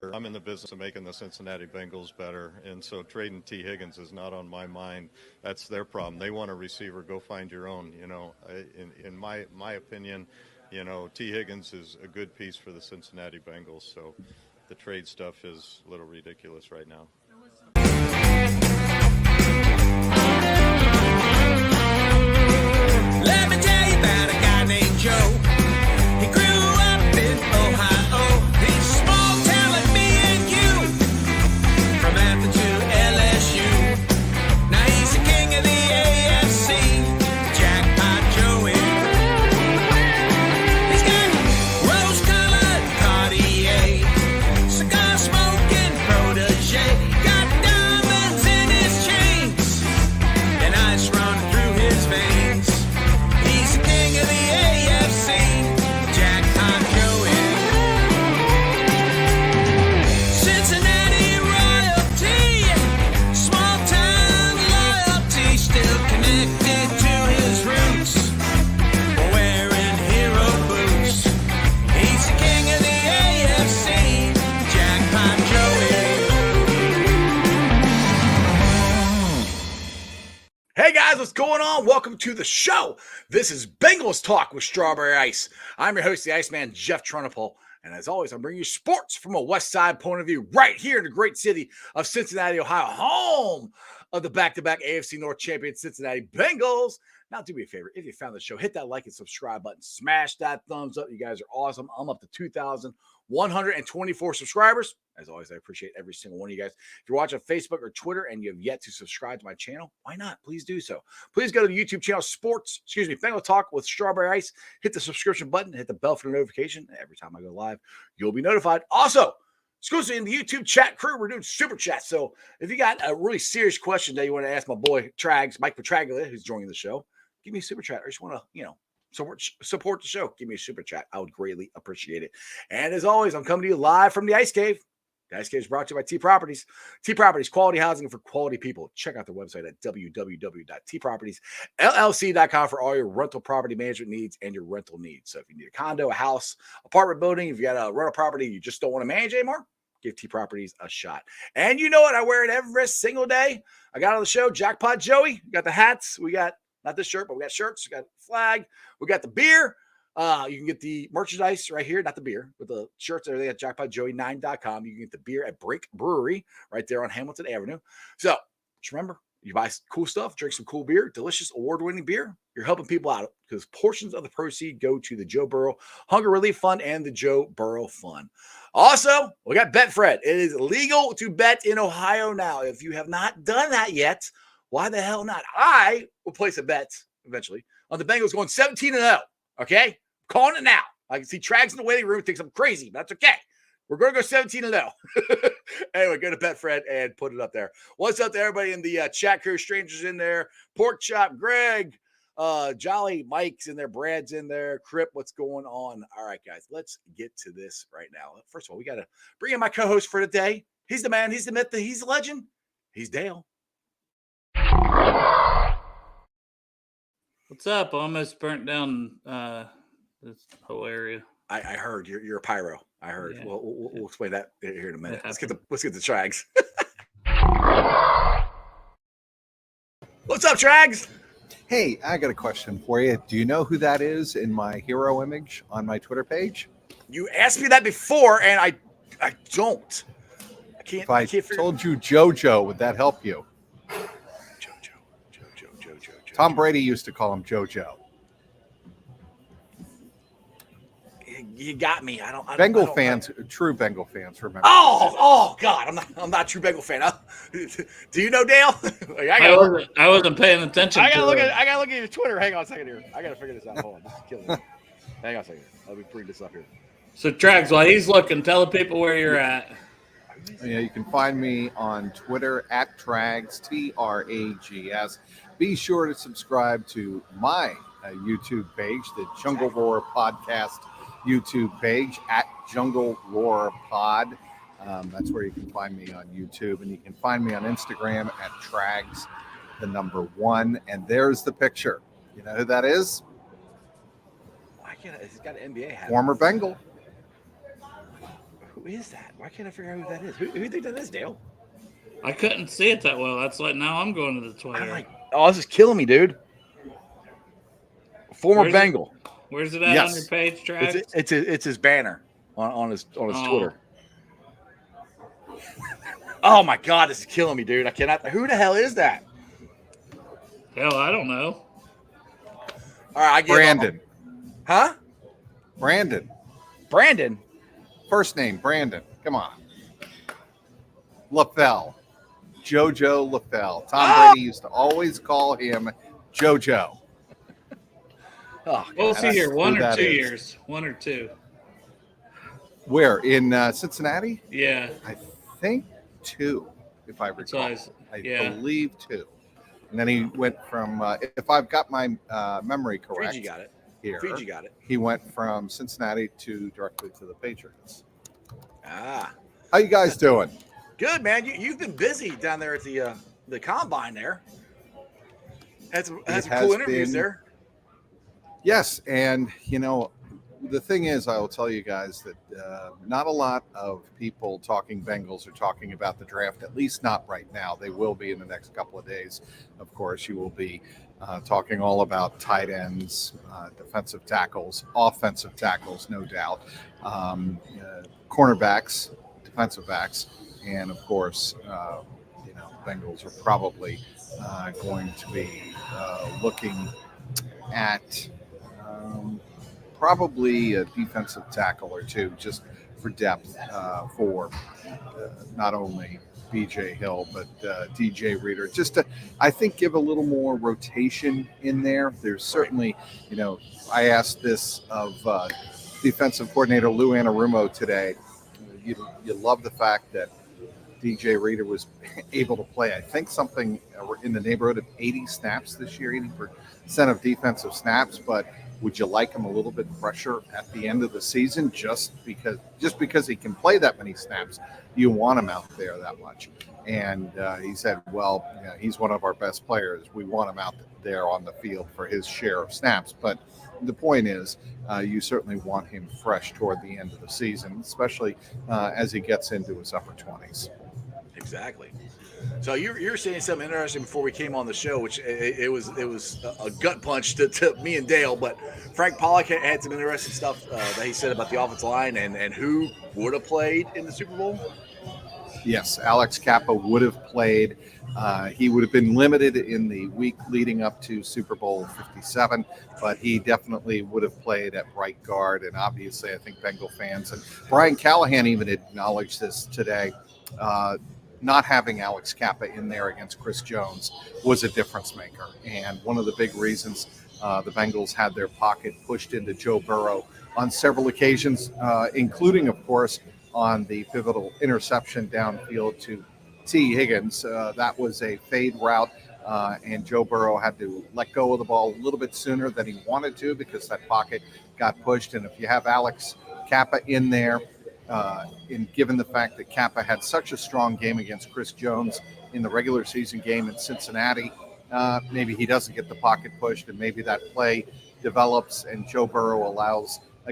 I'm in the business of making the Cincinnati Bengals better, and so trading T. Higgins is not on my mind. That's their problem. They want a receiver. Go find your own. In my opinion, T. Higgins is a good piece for the Cincinnati Bengals. So the trade stuff is a little ridiculous right now. Let me tell you about a guy named Joe. He grew up in Ohio. He's small town like me and you. From Athens to LSU. Now he's the king of the AFC. Jackpot Joey. He's got rose-colored Cartier, cigar-smoking protege. Got diamonds in his chains and ice running through his veins. He's the king of the AFC, Jackpot Joey. Cincinnati royalty, small town loyalty, still connected to his roots, wearing hero boots. He's the king of the AFC, Jackpot Joey. Hey guys, what's going on? Welcome to the show. This is Bengals Talk with Strawberry Ice. I'm your host, the Iceman, Jeff Trunapole. And as always, I'm bringing you sports from a West Side point of view right here in the great city of Cincinnati, Ohio, home of the back-to-back AFC North champion Cincinnati Bengals. Now, do me a favor. If you found the show, hit that like and subscribe button. Smash that thumbs up. You guys are awesome. I'm up to 2,124 subscribers. As always, I appreciate every single one of you guys. If you're watching Facebook or Twitter and you have yet to subscribe to my channel, why not? Please do so. Please go to the YouTube channel, Bengal Talk with Strawberry Ice. Hit the subscription button. Hit the bell for the notification. Every time I go live, you'll be notified. Also, exclusively in the YouTube chat crew, we're doing super chats. So if you got a really serious question that you want to ask my boy Trags, Mike Petraglia, who's joining the show, give me a super chat. I just want to, support the show. Give me a super chat. I would greatly appreciate it. And as always, I'm coming to you live from the Ice Cave. The Ice Cave is brought to you by T Properties. T Properties, quality housing for quality people. Check out their website at www.tpropertiesllc.com for all your rental property management needs and your rental needs. So if you need a condo, a house, apartment building, if you got a rental property you just don't want to manage anymore, give T Properties a shot. And you know what? I wear it every single day. I got on the show, Jackpot Joey. We got the hats. We got not this shirt, but we got shirts. We got flag. We got the beer. You can get the merchandise right here, not the beer, but the shirts are there at jackpotjoey9.com. You can get the beer at Break Brewery right there on Hamilton Avenue. So just remember, you buy cool stuff, drink some cool beer, delicious award-winning beer. You're helping people out because portions of the proceed go to the Joe Burrow Hunger Relief Fund and the Joe Burrow Fund. Also, we got Betfred. It is legal to bet in Ohio now. If you have not done that yet, why the hell not? I will place a bet eventually on the Bengals going 17-0. Okay? Calling it now. I can see Trags in the waiting room, thinks I'm crazy, but that's okay. We're going to go 17-0. Anyway, go to Betfred and put it up there. What's up to everybody in the chat crew? Strangers in there. Pork Chop, Greg, Jolly, Mike's in there. Brad's in there. Crip, what's going on? All right, guys, let's get to this right now. First of all, we got to bring in my co-host for today. He's the man. He's the myth. He's the legend. He's Dale. What's up? Almost burnt down this whole area. I heard you're a pyro. I heard. Yeah. We'll explain that here in a minute. Let's get the Trags. What's up, Trags? Hey, I got a question for you. Do you know who that is in my hero image on my Twitter page? You asked me that before, and I don't. I can't. If I told you JoJo, would that help you? JoJo. Tom Brady used to call him JoJo. You got me. I don't. True Bengal fans remember. Oh God! I'm not a true Bengal fan. Do you know Dale? I wasn't paying attention. I gotta look at your Twitter. Hang on a second here. I gotta figure this out. Hold on, this is killing me. Hang on a second. Let me bring this up here. So Trags, while he's looking, tell the people where you're at. Yeah, you can find me on Twitter at Trags, Trags. Be sure to subscribe to my YouTube page, the Jungle Roar Podcast YouTube page at Jungle Roar Pod. That's where you can find me on YouTube, and you can find me on Instagram at Trags, the number 1. And there's the picture. You know who that is? Why can't he's got an NBA hat? Former Bengal. Who is that? Why can't I figure out who that is? Who do you think that is, Dale? I couldn't see it that well. That's like now I'm going to the I'm Twitter. like, oh, this is killing me, dude. Former Where's Bengal. Where's it at on your Yes. page, Trax? It's his banner on his Oh. Twitter. Oh my God, this is killing me, dude. I cannot. Who the hell is that? Hell, I don't know. All right, I give Brandon. Huh? Brandon. Brandon. First name, Brandon. Come on. LaFell. JoJo LaFell. Tom Brady used to always call him JoJo. Oh, We'll God. see here. who 1 or that 2 is. years. 1 or 2. Where? In Cincinnati? Yeah. I think 2, if I That's recall. what I believe 2. And then he went from, if I've got my memory correct, Fiji got it. here, Fiji got it. he went from Cincinnati directly to the Patriots. Ah, How you guys doing? good, man. You've been busy down there at the combine there. Had some It cool has interviews been- there. Yes, and the thing is, I will tell you guys that not a lot of people talking Bengals are talking about the draft, at least not right now. They will be in the next couple of days. Of course, you will be talking all about tight ends, defensive tackles, offensive tackles, no doubt, cornerbacks, defensive backs, and of course, Bengals are probably going to be looking at probably a defensive tackle or two just for depth for not only BJ Hill but DJ Reader, just to, I think, give a little more rotation in there. There's certainly, I asked this of defensive coordinator Lou Anarumo today. You love the fact that DJ Reader was able to play, I think, something in the neighborhood of 80 snaps this year, 80% of defensive snaps. But would you like him a little bit fresher at the end of the season just because he can play that many snaps? You want him out there that much. And he said, well, he's one of our best players. We want him out there on the field for his share of snaps. But the point is, you certainly want him fresh toward the end of the season, especially as he gets into his upper 20s. Exactly. So you're saying something interesting before we came on the show, which it was a gut punch to me and Dale. But Frank Pollock had some interesting stuff that he said about the offensive line and who would have played in the Super Bowl. Yes, Alex Kappa would have played. He would have been limited in the week leading up to Super Bowl 57, but he definitely would have played at right guard. And obviously, I think Bengal fans and Brian Callahan even acknowledged this today. Not having Alex Kappa in there against Chris Jones was a difference maker. And one of the big reasons the Bengals had their pocket pushed into Joe Burrow on several occasions, including, of course, on the pivotal interception downfield to T. Higgins. That was a fade route, and Joe Burrow had to let go of the ball a little bit sooner than he wanted to because that pocket got pushed. And if you have Alex Kappa in there, given the fact that Kappa had such a strong game against Chris Jones in the regular season game in Cincinnati, maybe he doesn't get the pocket pushed, and maybe that play develops and Joe Burrow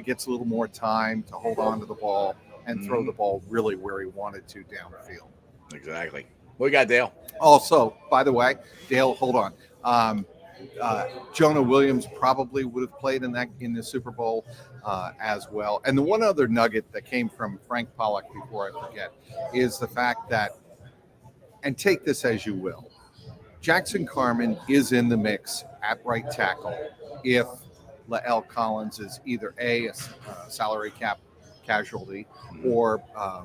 gets a little more time to hold on to the ball and throw the ball really where he wanted to downfield. Exactly. What we got, Dale? Also, by the way, Dale, hold on. Jonah Williams probably would have played in the Super Bowl as well. And the one other nugget that came from Frank Pollock, before I forget, is the fact that, and take this as you will, Jackson Carman is in the mix at right tackle if Lael Collins is either a salary cap casualty or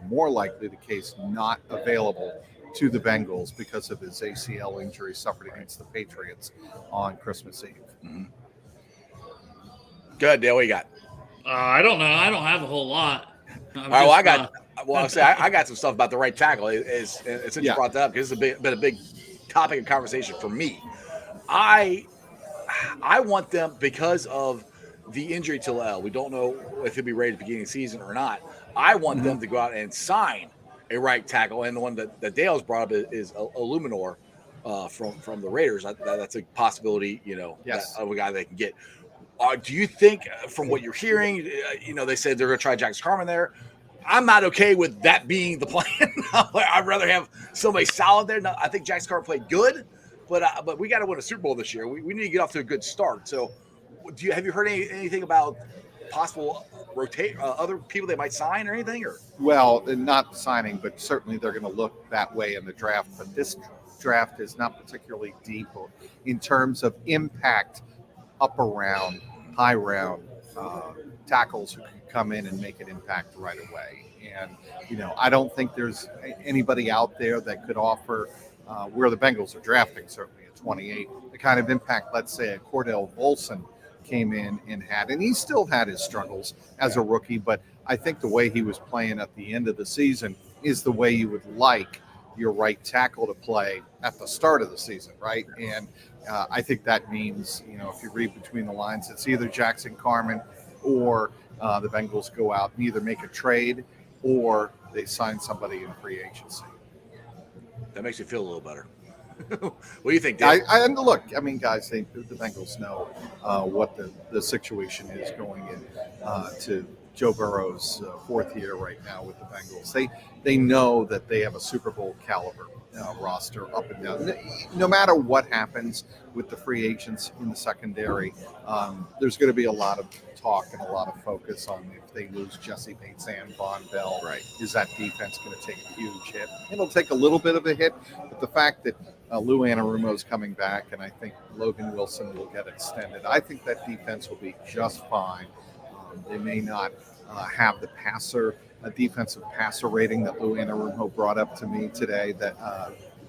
more likely the case not available to the Bengals because of his ACL injury suffered against the Patriots on Christmas Eve. Mm-hmm. Good, Dale. What you got? I don't know. I don't have a whole lot. All right. I got some stuff about the right tackle. It's since you brought that up because it's been a big topic of conversation for me. I want them because of the injury to Lael. We don't know if he'll be ready at the beginning of the season or not. I want them to go out and sign a right tackle, and the one that Dale's brought up is Illuminor from the Raiders. That's a possibility, Yes. of a guy they can get. Do you think, from what you're hearing, they said they're going to try Jackson Carman there? I'm not okay with that being the plan. I'd rather have somebody solid there. Now, I think Jackson Carter played good, but we got to win a Super Bowl this year. We need to get off to a good start. So, have you heard anything about possible rotate other people they might sign or anything? Or Well, not signing, but certainly they're going to look that way in the draft. But this draft is not particularly deep in terms of impact, upper round, high round tackles who can come in and make an impact right away. And, I don't think there's anybody out there that could offer where the Bengals are drafting, certainly at 28, the kind of impact, let's say, a Cordell Volson came in and had. And he still had his struggles as a rookie, but I think the way he was playing at the end of the season is the way you would like your right tackle to play at the start of the season, right? And I think that means, if you read between the lines, it's either Jackson Carman or the Bengals go out and either make a trade or they sign somebody in free agency. That makes you feel a little better. What do you think, Dave? And look, guys, the Bengals know what the situation is going in to Joe Burrow's fourth year right now with the Bengals. They know that they have a Super Bowl caliber roster up and down. No matter what happens with the free agents in the secondary, there's going to be a lot of talk and a lot of focus on if they lose Jesse Bates and Von Bell. Right. Is that defense going to take a huge hit? It'll take a little bit of a hit, but the fact that Lou Anarumo is coming back, and I think Logan Wilson will get extended, I think that defense will be just fine. They may not have the defensive passer rating that Lou Anarumo brought up to me today that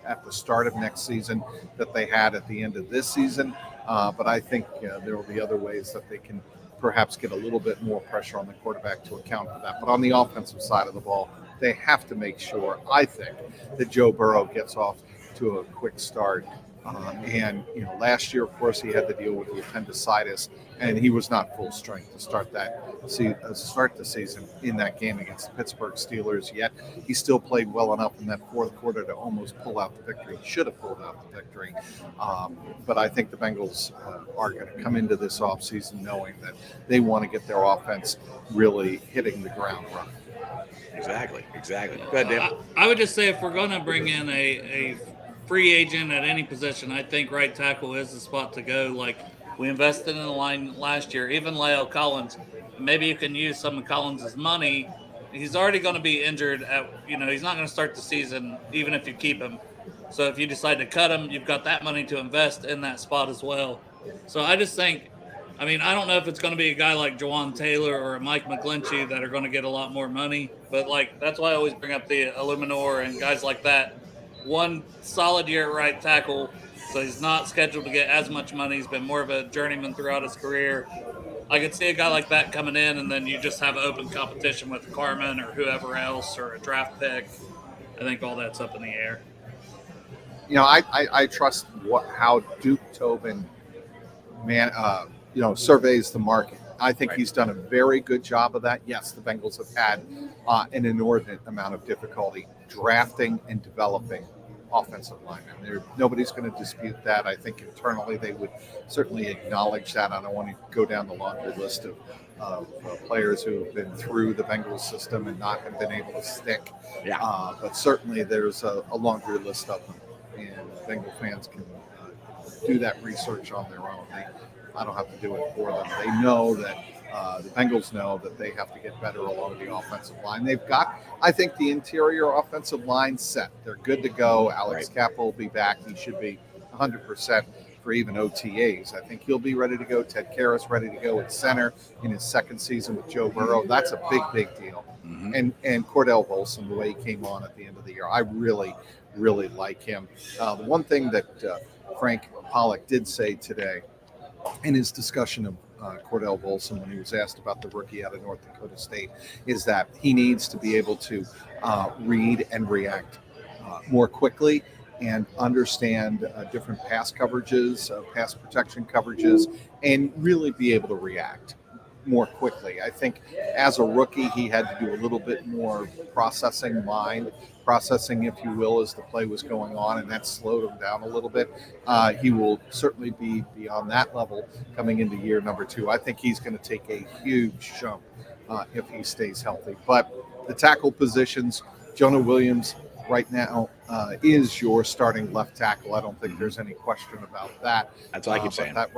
at the start of next season that they had at the end of this season. But I think there will be other ways that they can perhaps get a little bit more pressure on the quarterback to account for that. But on the offensive side of the ball, they have to make sure, I think, that Joe Burrow gets off to a quick start. And last year, of course, he had to deal with the appendicitis, and he was not full strength to start the season in that game against the Pittsburgh Steelers. Yet he still played well enough in that fourth quarter to almost pull out the victory. He should have pulled out the victory. But I think the Bengals are going to come into this offseason knowing that they want to get their offense really hitting the ground running. Exactly. Go ahead, Dave. I would just say if we're going to bring in a free agent at any position, I think right tackle is the spot to go. Like we invested in the line last year, even La'el Collins. Maybe you can use some of Collins' money. He's already going to be injured. He's not going to start the season even if you keep him. So if you decide to cut him, you've got that money to invest in that spot as well. So I just think, I don't know if it's going to be a guy like Jawan Taylor or Mike McGlinchey that are going to get a lot more money. But that's why I always bring up the Illuminor and guys like that. One solid year at right tackle, so he's not scheduled to get as much money. He's been more of a journeyman throughout his career. I could see a guy like that coming in, and then you just have open competition with Carman or whoever else or a draft pick. I think all that's up in the air. I trust how Duke Tobin surveys the market. I think he's done a very good job of that. Yes, the Bengals have had an inordinate amount of difficulty drafting and developing offensive linemen. Nobody's going to dispute that. I think internally they would certainly acknowledge that. I don't want to go down the laundry list of players who have been through the Bengals system and not have been able to stick. Yeah. But certainly there's a laundry list of them, and Bengal fans can do that research on their own. I don't have to do it for them. They know that the Bengals know that they have to get better along the offensive line. They've got, I think, the interior offensive line set. They're good to go. Alex Kappa will be back. He should be 100% for even OTAs. I think he'll be ready to go. Ted Karras ready to go at center in his second season with Joe Burrow. That's a big deal. Mm-hmm. And Cordell Volson, the way he came on at the end of the year, I really like him. The one thing that Frank Pollock did say today in his discussion of Cordell Volson when he was asked about the rookie out of North Dakota State is that he needs to be able to read and react more quickly and understand different pass coverages, pass protection coverages, and really be able to react more quickly. I think as a rookie, he had to do a little bit more processing, if you will, as the play was going on, and that slowed him down a little bit. He will certainly be beyond that level coming into year number 2. I think he's going to take a huge jump if he stays healthy. But the tackle positions, Jonah Williams right now is your starting left tackle. I don't think there's any question about that. That's what I keep saying. But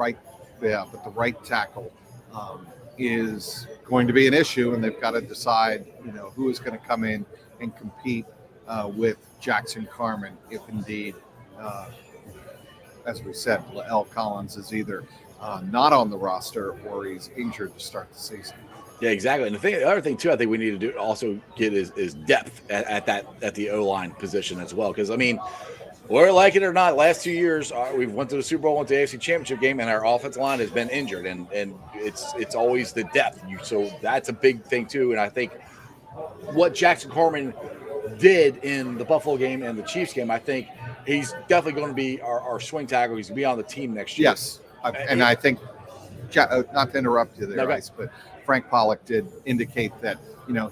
the right tackle is going to be an issue, and they've got to decide, who is going to come in and compete with Jackson Carman if indeed, as we said, L. Collins is either not on the roster or he's injured to start the season. Yeah, exactly. And the other thing too, I think we need to also get is depth at the O-line position as well. Because whether like it or not, last 2 years we've went to the Super Bowl, went to the AFC Championship game, and our offensive line has been injured, and it's always the depth. So that's a big thing too. And I think what Jackson Carman did in the Buffalo game and the Chiefs game, I think he's definitely going to be our swing tackle. He's going to be on the team next year. Yes, and I think, not to interrupt you there, Rice, but Frank Pollock did indicate that,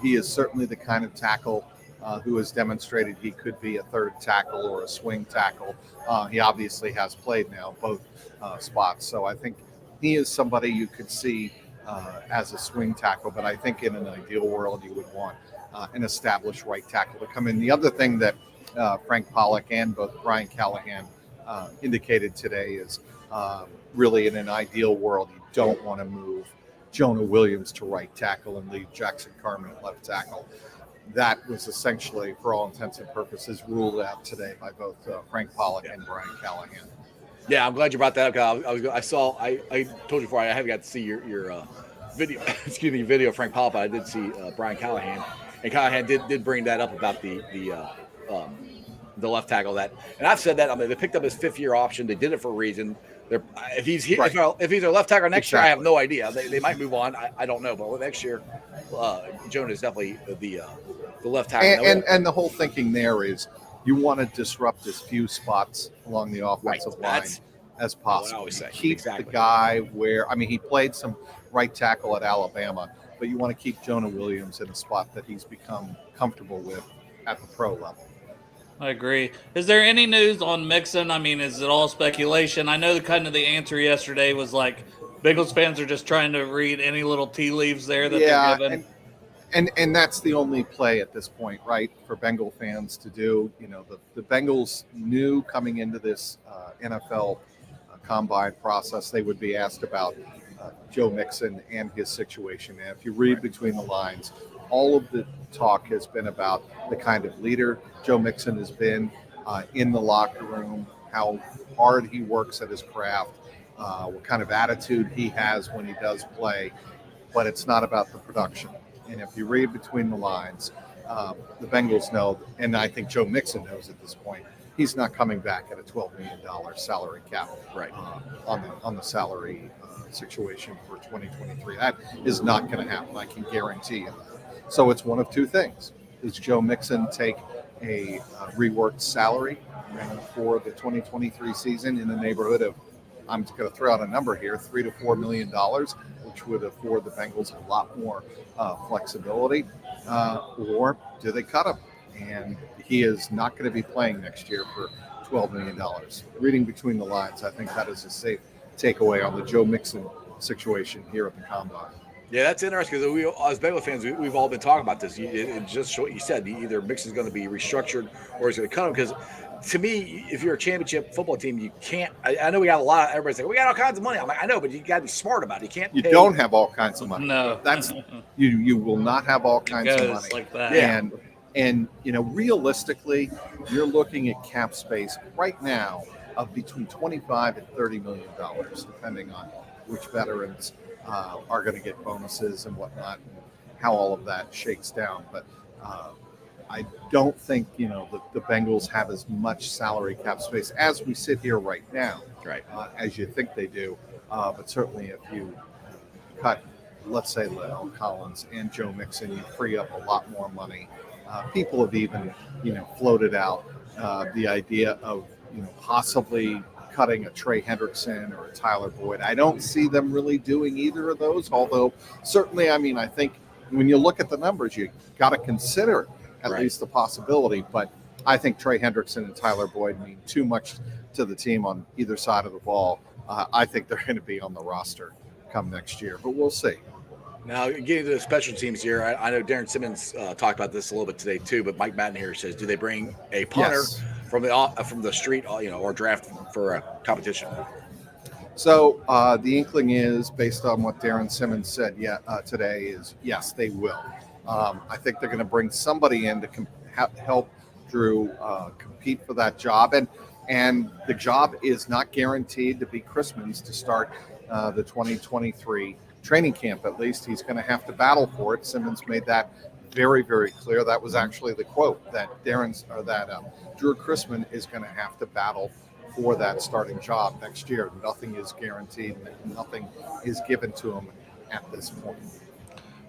he is certainly the kind of tackle who has demonstrated he could be a third tackle or a swing tackle. He obviously has played now both spots. So I think he is somebody you could see as a swing tackle, but I think in an ideal world you would want an established right tackle to come in. The other thing that Frank Pollock and both Brian Callahan indicated today is really in an ideal world, you don't want to move Jonah Williams to right tackle and leave Jackson Carman at left tackle. That was essentially, for all intents and purposes, ruled out today by both Frank Pollock and Brian Callahan. Yeah, I'm glad you brought that up. I told you before, I haven't got to see your video. Video of Frank Pollock, but I did see Brian Callahan, and Callahan did bring that up about the left tackle. And I've said that. They picked up his 5th-year option. They did it for a reason. If he's a left tackle next year, I have no idea. They might move on. I don't know. But next year, Jonah is definitely the left tackle. And the whole thinking there is you want to disrupt as few spots along the offensive line as possible. Keep the guy where he played some right tackle at Alabama, but you want to keep Jonah Williams in a spot that he's become comfortable with at the pro level. I agree. Is there any news on Mixon? Is it all speculation? I know the answer yesterday was like Bengals fans are just trying to read any little tea leaves there that they're given. And that's the only play at this point, right, for Bengal fans to do. The Bengals knew coming into this NFL combine process they would be asked about Joe Mixon and his situation. And if you read between the lines, all of the talk has been about the kind of leader Joe Mixon has been in the locker room, how hard he works at his craft, what kind of attitude he has when he does play, but it's not about the production. And if you read between the lines, the Bengals know, and I think Joe Mixon knows at this point, he's not coming back at a $12 million salary cap on the salary situation for 2023. That is not going to happen. I can guarantee you. So it's one of two things. Does Joe Mixon take a reworked salary for the 2023 season in the neighborhood of, I'm just going to throw out a number here, $3 to $4 million, which would afford the Bengals a lot more flexibility, or do they cut him? And he is not going to be playing next year for $12 million. Reading between the lines, I think that is a safe takeaway on the Joe Mixon situation here at the Combine. Yeah, that's interesting because we, as Bengals fans, we've all been talking about this. It's just what you said. Either Mixon's going to be restructured or he's going to cut him. Because to me, if you're a championship football team, you can't. I know we got a lot. Everybody's like, we got all kinds of money. I'm like, I know, but you got to be smart about it. You can't. You don't have all kinds of money. No, that's you will not have all kinds of money like that. Yeah. And realistically, you're looking at cap space right now of between $25 and $30 million, depending on which veterans are going to get bonuses and whatnot, and how all of that shakes down. But I don't think the Bengals have as much salary cap space as we sit here right now, as you think they do. But certainly, if you cut, let's say, L. Collins and Joe Mixon, you free up a lot more money. People have even floated out the idea of possibly cutting a Trey Hendrickson or a Tyler Boyd. I don't see them really doing either of those, although certainly, I think when you look at the numbers, you got to consider at least the possibility. But I think Trey Hendrickson and Tyler Boyd mean too much to the team on either side of the ball. I think they're going to be on the roster come next year, but we'll see. Now, getting to the special teams here, I know Darren Simmons talked about this a little bit today too, but Mike Madden here says, do they bring a punter Yes. from the street, or draft for a competition? So the inkling is, based on what Darren Simmons said today, is yes, they will. I think they're going to bring somebody in to help Drew compete for that job, and the job is not guaranteed to be Chrisman's to start the 2023 training camp. At least he's going to have to battle for it. Simmons made that very, very clear. That was actually the quote, that Drew Chrisman is going to have to battle for that starting job next year. Nothing is guaranteed. Nothing is given to him at this point.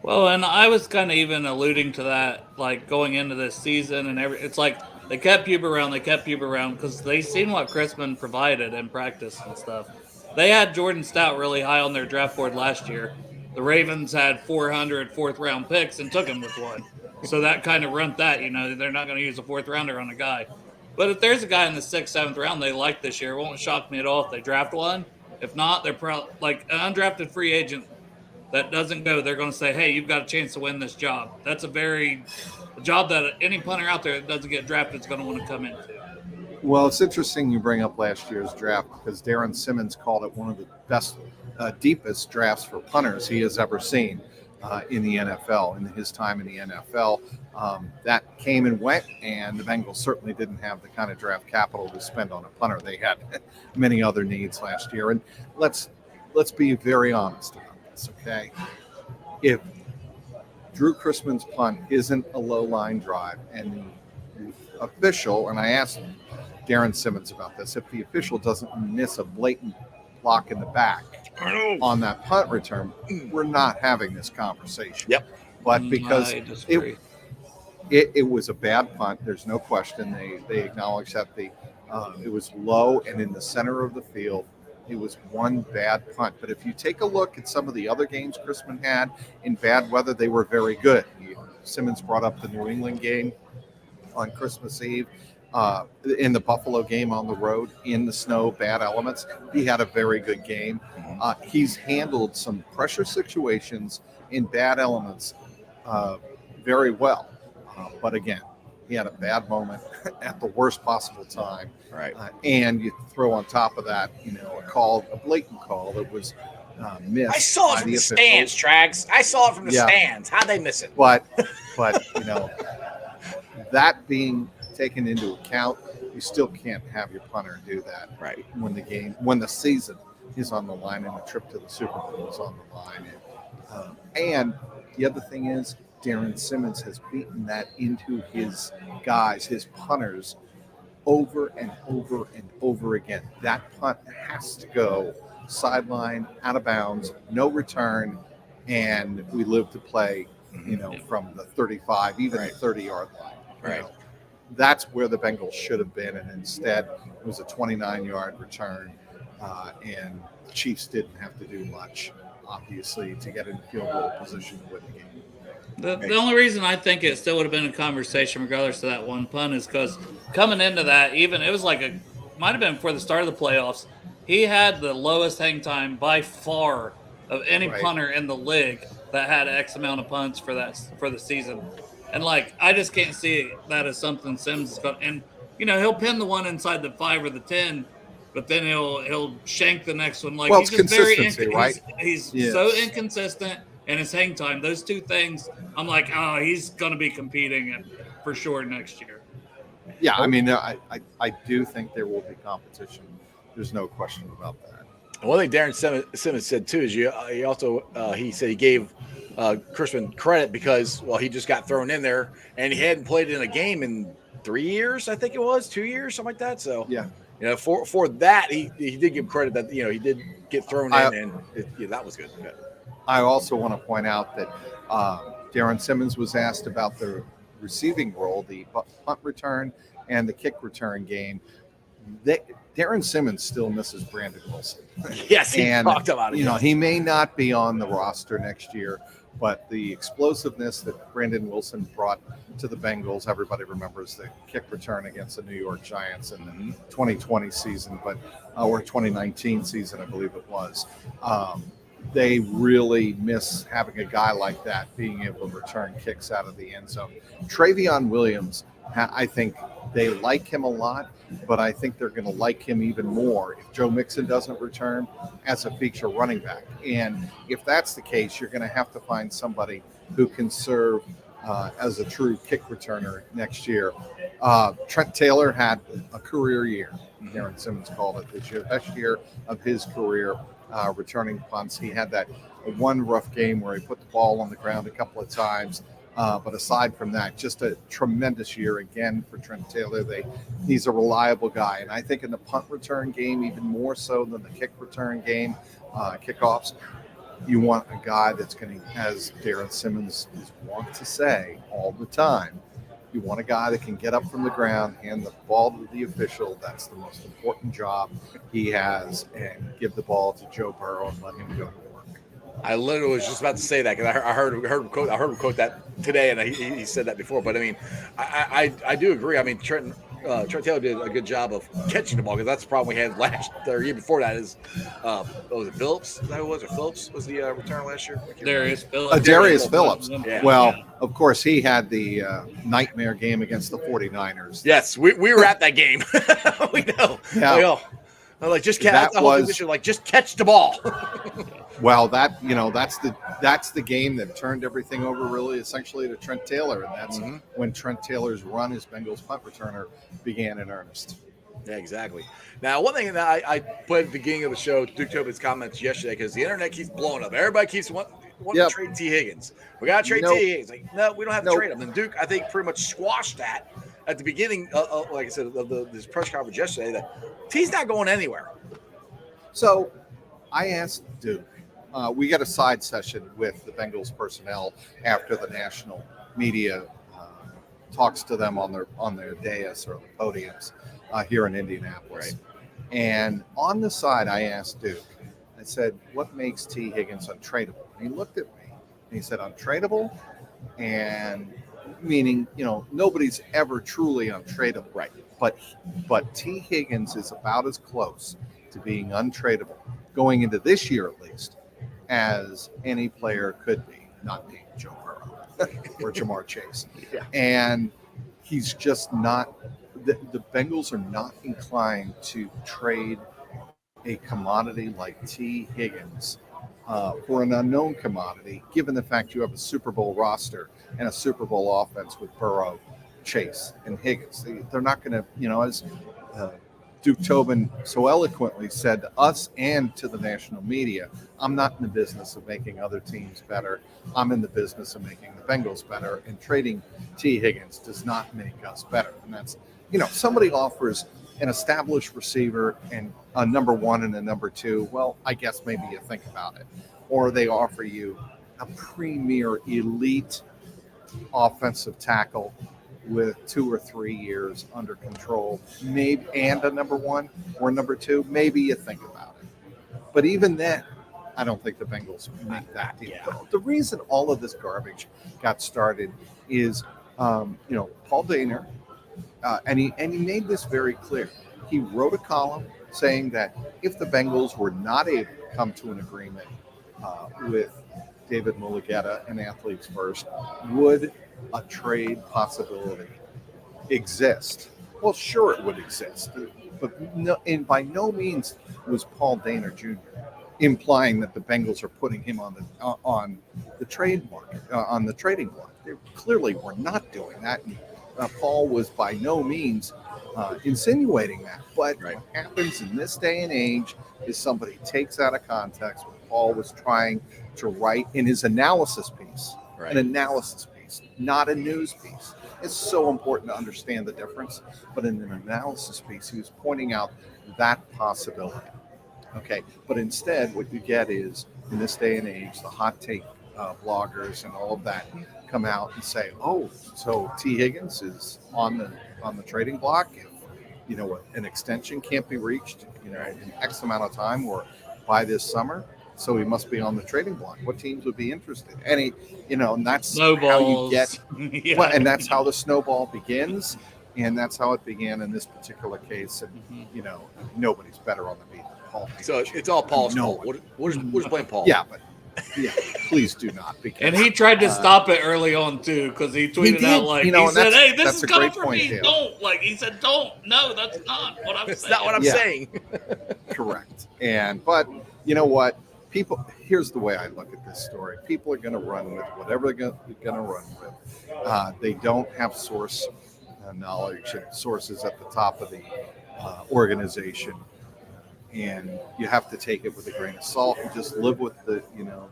Well, and I was kind of even alluding to that, like going into this season and it's like they kept Huber around because they seen what Chrisman provided in practice and stuff. They had Jordan Stout really high on their draft board last year. The Ravens had 400 fourth-round picks and took him with one. So that kind of runt that, they're not going to use a fourth-rounder on a guy. But if there's a guy in the 6th, 7th round they like this year, it won't shock me at all if they draft one. If not, they're probably like an undrafted free agent that doesn't go. They're going to say, hey, you've got a chance to win this job. That's a job that any punter out there that doesn't get drafted is going to want to come into. Well, it's interesting you bring up last year's draft because Darren Simmons called it one of the best, deepest drafts for punters he has ever seen in the NFL, in his time in the NFL. That came and went, and the Bengals certainly didn't have the kind of draft capital to spend on a punter. They had many other needs last year. And let's be very honest about this, okay? If Drew Chrisman's punt isn't a low-line drive and the official, and I asked Darren Simmons about this, if the official doesn't miss a blatant block in the back on that punt return, we're not having this conversation. Yep. But because I disagree. it was a bad punt, there's no question. They acknowledged that it was low and in the center of the field. It was one bad punt. But if you take a look at some of the other games Chrisman had in bad weather, they were very good. Simmons brought up the New England game on Christmas Eve. In the Buffalo game on the road, in the snow, bad elements, he had a very good game. He's handled some pressure situations in bad elements very well. But again, he had a bad moment at the worst possible time. Right. And you throw on top of that, a blatant call that was missed. I saw it from the stands, Trags. I saw it from the stands. How'd they miss it? But that being taken into account, you still can't have your punter do that right when the season is on the line and the trip to the Super Bowl is on the line. And the other thing is, Darren Simmons has beaten that into his guys, his punters, over and over and over again. That punt has to go sideline, out of bounds, no return, and we live to play, from the 35, even the 30-yard line. Right. That's where the Bengals should have been, and instead it was a 29-yard return, and the Chiefs didn't have to do much, obviously, to get in field goal position to win the game. The only reason I think it still would have been a conversation regardless of that one punt is because coming into that, even it was might have been before the start of the playoffs, he had the lowest hang time by far of any punter in the league that had X amount of punts for the season. And I just can't see that as something Sims is going to, and he'll pin the one inside the 5 or the 10, but then he'll shank the next one. He's just very right? He's so inconsistent, and his hang time, those two things, I'm he's going to be competing for sure next year. Yeah, I mean, I do think there will be competition. There's no question about that. One thing Darren Simmons said too is he said he gave Chrisman credit because he just got thrown in there and he hadn't played in a game in 3 years, I think it was 2 years, something like that. So for that he did give credit that he did get thrown in and that was good. I also want to point out that Darren Simmons was asked about the receiving role, the punt return and the kick return game. Darren Simmons still misses Brandon Wilson. Yes, he talked about it. He may not be on the roster next year, but the explosiveness that Brandon Wilson brought to the Bengals, everybody remembers the kick return against the New York Giants in the 2020 season, or 2019 season, I believe it was. they really miss having a guy like that being able to return kicks out of the end zone. Travion Williams, I think they like him a lot, but I think they're going to like him even more if Joe Mixon doesn't return as a feature running back. And if that's the case, you're going to have to find somebody who can serve as a true kick returner next year. Trent Taylor had a career year. Darren Simmons called it this year, best year of his career returning punts. He had that one rough game where he put the ball on the ground a couple of times. But aside from that, just a tremendous year again for Trent Taylor. He's a reliable guy. And I think in the punt return game, even more so than the kick return game, kickoffs, you want a guy that's going to, as Darren Simmons is wont to say all the time, you want a guy that can get up from the ground, hand the ball to the official. That's the most important job he has, and give the ball to Joe Burrow and let him go to work. I literally was just about to say that because I heard him quote that today, and he said that before. But I mean, I do agree. I mean, Trent Taylor did a good job of catching the ball, because that's the problem we had last or year before that. Is was it Phillips? Is that who it was? Or Phillips was the return last year? Darius Phillips. Darius Phillips. Yeah. Well, of course, he had the nightmare game against the 49ers. Yes, we were at that game. We know. Yeah. Like just catch. Just catch the ball. Well, that's the game that turned everything over really essentially to Trent Taylor, and that's when Trent Taylor's run as Bengals punt returner began in earnest. Yeah, exactly. Now, one thing that I put at the beginning of the show, Duke Tobin's comments yesterday, because the internet keeps blowing up. Everybody keeps wanting to trade T. Higgins. We got to trade T. Higgins. Like, no, we don't have to trade him. And Duke, I think, pretty much squashed that at the beginning, like I said, of this press conference yesterday, that T's not going anywhere. So I asked Duke. We got a side session with the Bengals personnel after the national media talks to them on their dais or the podiums here in Indianapolis. Right. And on the side, I asked Duke, I said, what makes T. Higgins untradeable? And he looked at me and he said, untradeable? And meaning, nobody's ever truly untradeable. Right. But T. Higgins is about as close to being untradeable going into this year, at least, as any player could be, not named Joe Burrow or Jamar Chase. Yeah. And he's just not, the Bengals are not inclined to trade a commodity like T. Higgins for an unknown commodity, given the fact you have a Super Bowl roster and a Super Bowl offense with Burrow, Chase, and Higgins. They're not going to, as Duke Tobin so eloquently said to us and to the national media, I'm not in the business of making other teams better. I'm in the business of making the Bengals better, and trading T. Higgins does not make us better. And that's, somebody offers an established receiver and a number one and a number two. Well, I guess maybe you think about it. Or they offer you a premier elite offensive tackle with 2 or 3 years under control, maybe, and a number one or number two, maybe you think about it. But even then, I don't think the Bengals make that deal. Yeah. The reason all of this garbage got started is, Paul Dehner, and he made this very clear. He wrote a column saying that if the Bengals were not able to come to an agreement with David Mulugeta and Athletes First, would a trade possibility exist? Well, sure it would exist, but no, and by no means was Paul Dehner Jr. implying that the Bengals are putting him on the trade market, on the trading block. They clearly were not doing that, and Paul was by no means insinuating that. But what happens in this day and age is somebody takes out of context what Paul was trying to write in his analysis piece, an analysis piece, not a news piece. It's so important to understand the difference. But in an analysis piece, he was pointing out that possibility. Okay, but instead, what you get is, in this day and age, the hot take bloggers and all of that come out and say, "Oh, so T. Higgins is on the trading block. If an extension can't be reached, in X amount of time or by this summer, so he must be on the trading block. What teams would be interested?" And and that's Snowballs. how you get. Well, and that's how the snowball begins, and that's how it began in this particular case. And nobody's better on the beat than fault. So it's all Paul's No. fault. We'll just blame Paul. Yeah, but please do not. Because And he tried to stop it early on too, because he tweeted out like you know, he and said, that's- "Hey, this that's is a coming great for point, me. Dale. Don't." Like he said, "Don't. No, that's not what I'm It's saying." not what I'm Yeah. saying. Correct. But you know what? People, here's the way I look at this story. People are going to run with whatever they're going to run with. They don't have source knowledge and sources at the top of the organization, and you have to take it with a grain of salt and just live with the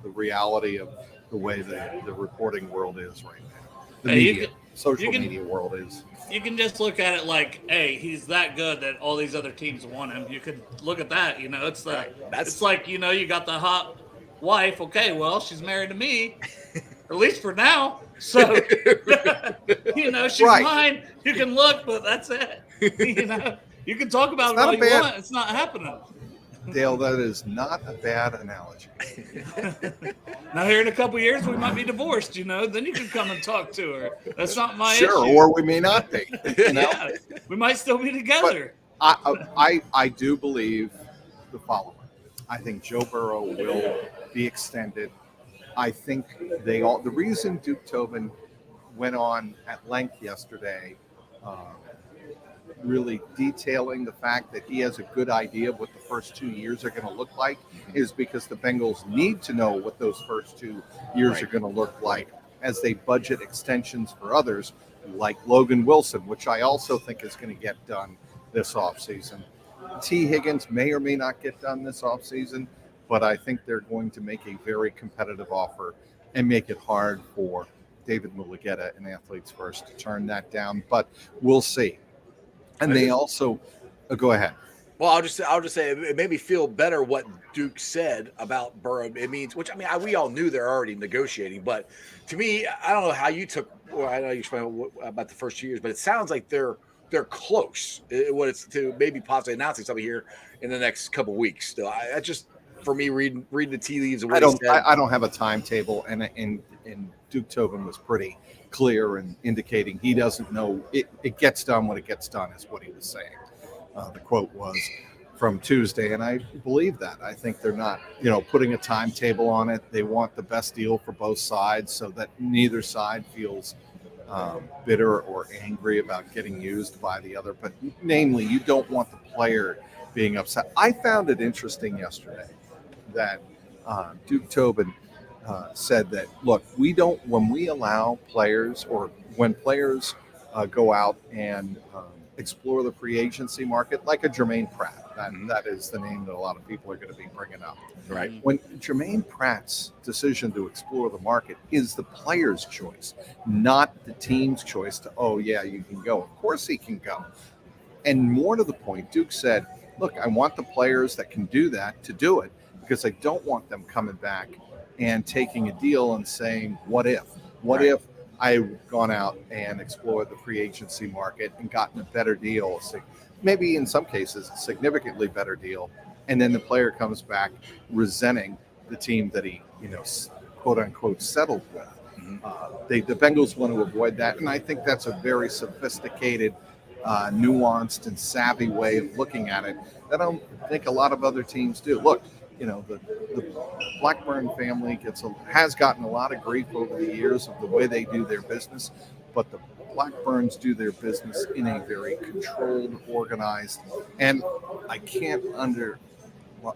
reality of the way the reporting world is right now. The Hey, you media, can- social you can- media world is. You can just look at it like, hey, he's that good that all these other teams want him. You could look at that, it's it's like, you got the hot wife. Okay, well, she's married to me, at least for now. So, she's Right. mine. You can look, but that's it. You can talk about It's it not all a you bad- want. It's not happening. Dale, that is not a bad analogy. Now, here in a couple years, we might be divorced, then you can come and talk to her. That's not my Sure, issue. or we may not be. Yeah, we might still be together. I do believe the following. I think Joe Burrow will be extended. I think the reason Duke Tobin went on at length yesterday, really detailing the fact that he has a good idea of what the first 2 years are going to look like, is because the Bengals need to know what those first 2 years are going to look like as they budget extensions for others like Logan Wilson, which I also think is going to get done this offseason. T. Higgins may or may not get done this offseason, but I think they're going to make a very competitive offer and make it hard for David Mulugeta and Athletes First to turn that down, but we'll see. And they also go ahead. Well, I'll just say it made me feel better what Duke said about Burrow. It means, which we all knew they're already negotiating, but to me, I don't know how you took. Well, I know you explained about the first 2 years, but it sounds like they're close. What it's to maybe possibly announcing something here in the next couple of weeks. Still, I just for me reading the tea leaves. And what I don't have a timetable, and Duke Tobin was pretty clear in indicating he doesn't know. It gets done when it gets done, is what he was saying. The quote was from Tuesday, and I believe that. I think they're not, putting a timetable on it. They want the best deal for both sides so that neither side feels bitter or angry about getting used by the other. But namely, you don't want the player being upset. I found it interesting yesterday that Duke Tobin said that, look, when we allow players, or when players go out and explore the free agency market, like a Jermaine Pratt. That is the name that a lot of people are going to be bringing up. Right. When Jermaine Pratt's decision to explore the market is the player's choice, not the team's choice to, oh, yeah, you can go. Of course he can go. And more to the point, Duke said, look, I want the players that can do that to do it, because I don't want them coming back and taking a deal and saying, what if? What if I've gone out and explored the free agency market and gotten a better deal, maybe in some cases a significantly better deal, and then the player comes back resenting the team that he, quote unquote, settled with. The Bengals want to avoid that, and I think that's a very sophisticated, nuanced, and savvy way of looking at it that I don't think a lot of other teams do. Look, the Blackburn family has gotten a lot of grief over the years of the way they do their business, but the Blackburns do their business in a very controlled, organized, and I can't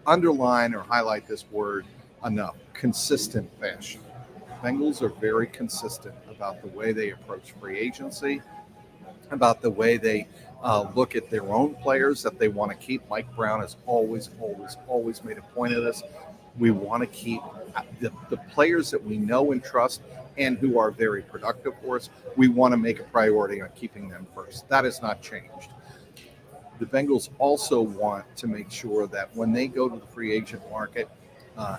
underline or highlight this word enough, consistent fashion. Bengals are very consistent about the way they approach free agency, about the way they look at their own players that they want to keep. Mike Brown has always made a point of this. We want to keep the players that we know and trust and who are very productive for us. We want to make a priority on keeping them first. That has not changed. The Bengals also want to make sure that when they go to the free agent market,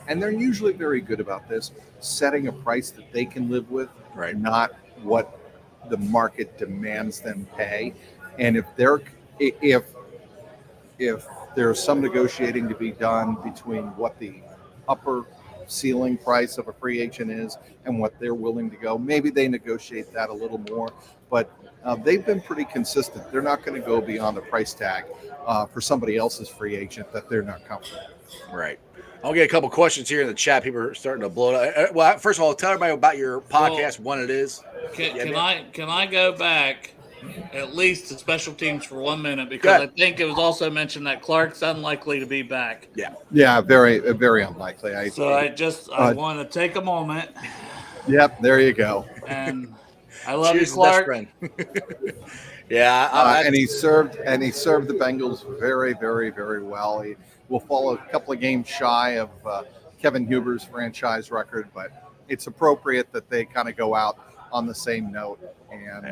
and they're usually very good about this, setting a price that they can live with, not what the market demands them pay. And if there's some negotiating to be done between what the upper ceiling price of a free agent is and what they're willing to go, maybe they negotiate that a little more. But they've been pretty consistent. They're not going to go beyond the price tag for somebody else's free agent that they're not comfortable with. Right. I'll get a couple questions here in the chat. People are starting to blow it up. Well, first of all, tell everybody about your podcast, when it is. Can I go back at least to special teams for 1 minute, because I think it was also mentioned that Clark's unlikely to be back. Yeah, very, very unlikely. I want to take a moment. Yep, there you go. And I love you, Clark. And he served the Bengals very, very, very well. He will fall a couple of games shy of Kevin Huber's franchise record, but it's appropriate that they kind of go out on the same note. And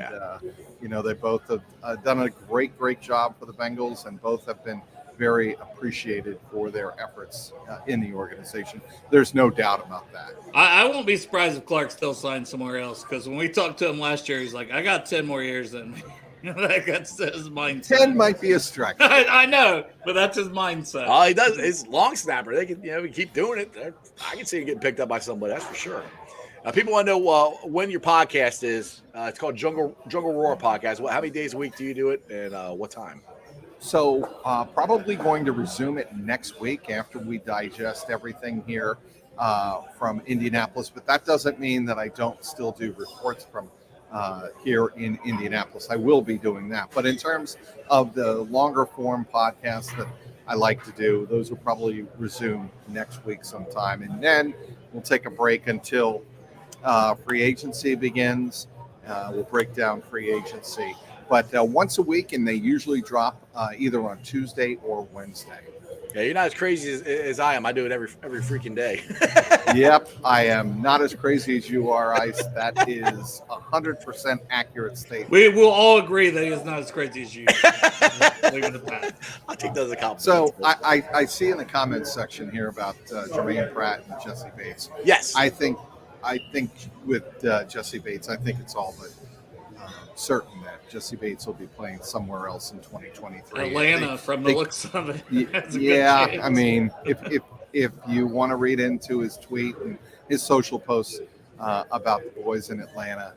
they both have done a great job for the Bengals, and both have been very appreciated for their efforts in the organization. There's no doubt about that. I won't be surprised if Clark still signs somewhere else, because when we talked to him last year, he's like, I got 10 more years in me. That's his mindset. 10 might be a stretch. I know, but that's his mindset. Oh, he does. It's long snapper. They can, we keep doing it. I can see him getting picked up by somebody. That's for sure. People want to know when your podcast is. It's called Jungle Roar Podcast. How many days a week do you do it, and what time? So probably going to resume it next week after we digest everything here from Indianapolis. But that doesn't mean that I don't still do reports from here in Indianapolis. I will be doing that. But in terms of the longer form podcasts that I like to do, those will probably resume next week sometime. And then we'll take a break until free agency begins. We'll break down free agency. But once a week, and they usually drop either on Tuesday or Wednesday. Yeah, you're not as crazy as I am. I do it every freaking day. Yep, I am not as crazy as you are, Ice. That is 100% accurate statement. We will all agree that he is not as crazy as you. Leave it at that. I think that's a compliment. So I see in the comments section here about Jermaine Pratt and Jesse Bates. Yes, I think with Jesse Bates, I think it's all but certain that Jesse Bates will be playing somewhere else in 2023. Atlanta, from the looks of it. Yeah, I mean, if you want to read into his tweet and his social posts about the boys in Atlanta,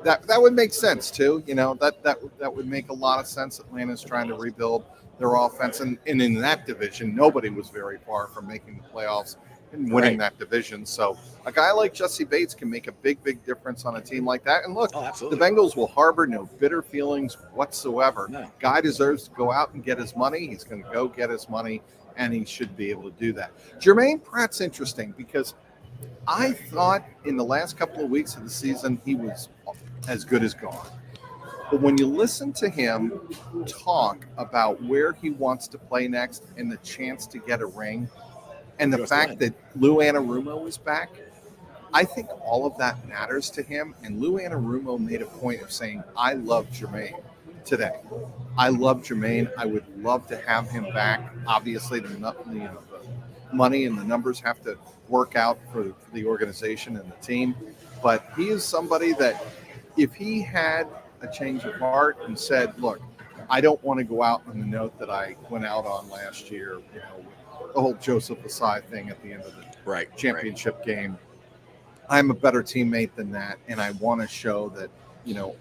that would make sense too. That would make a lot of sense. Atlanta's trying to rebuild their offense, and in that division, nobody was very far from making the playoffs and winning that division. So a guy like Jesse Bates can make a big difference on a team like that. And look, the Bengals will harbor no bitter feelings whatsoever. No. Guy deserves to go out and get his money. He's going to go get his money, and he should be able to do that. Jermaine Pratt's interesting because I thought in the last couple of weeks of the season he was as good as gone. But when you listen to him talk about where he wants to play next and the chance to get a ring, and the fact that Lou Anarumo is back, I think all of that matters to him. And Lou Anarumo made a point of saying, I love Jermaine today. I love Jermaine. I would love to have him back. Obviously, the money and the numbers have to work out for the organization and the team. But he is somebody that if he had a change of heart and said, look, I don't want to go out on the note that I went out on last year, the whole Joseph Asai thing at the end of the championship game. I'm a better teammate than that, and I want to show that,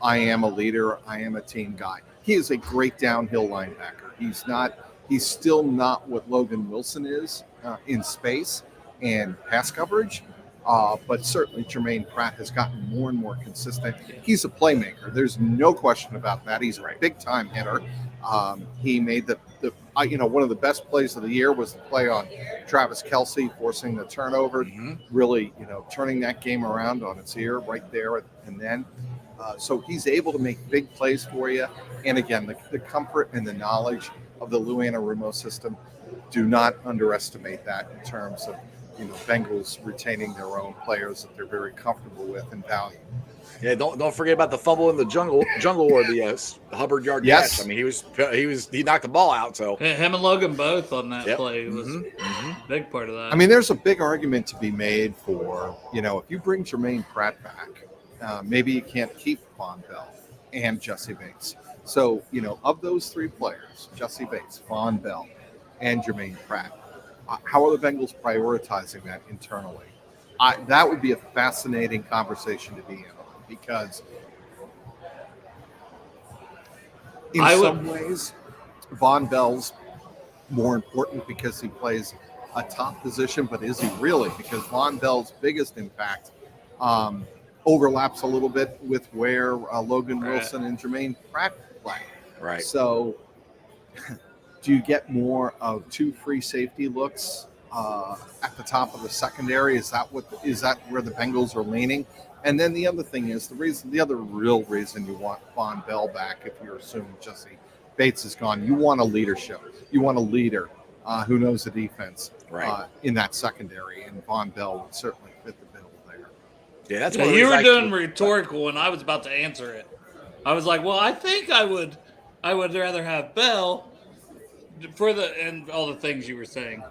I am a leader. I am a team guy. He is a great downhill linebacker. He's still not what Logan Wilson is in space and pass coverage, but certainly Jermaine Pratt has gotten more and more consistent. He's a playmaker. There's no question about that. He's a big-time hitter. He made one of the best plays of the year was the play on Travis Kelce, forcing the turnover, really, turning that game around on its ear right there. And then, so he's able to make big plays for you. And again, the comfort and the knowledge of the Lou Anarumo system, do not underestimate that in terms of, Bengals retaining their own players that they're very comfortable with and value. Yeah, don't forget about the fumble in the jungle or the Hubbard yard catch. I mean, he knocked the ball out. So him and Logan both on that play was a big part of that. I mean, there's a big argument to be made for if you bring Jermaine Pratt back, maybe you can't keep Von Bell and Jesse Bates. So of those three players, Jesse Bates, Von Bell, and Jermaine Pratt, how are the Bengals prioritizing that internally? That would be a fascinating conversation to be in. Because in some ways, Von Bell's more important because he plays a top position, but is he really? Because Von Bell's biggest impact overlaps a little bit with where Logan Wilson and Jermaine Pratt play. Right. So do you get more of 2 free safety looks at the top of the secondary? Is that where the Bengals are leaning? And then the other thing is the other real reason you want Von Bell back, if you're assuming Jesse Bates is gone, you want a leadership. You want a leader who knows the defense in that secondary, and Von Bell would certainly fit the bill there. Yeah, that's what you were doing rhetorical, and I was about to answer it. I was like, well, I think I would rather have Bell and all the things you were saying.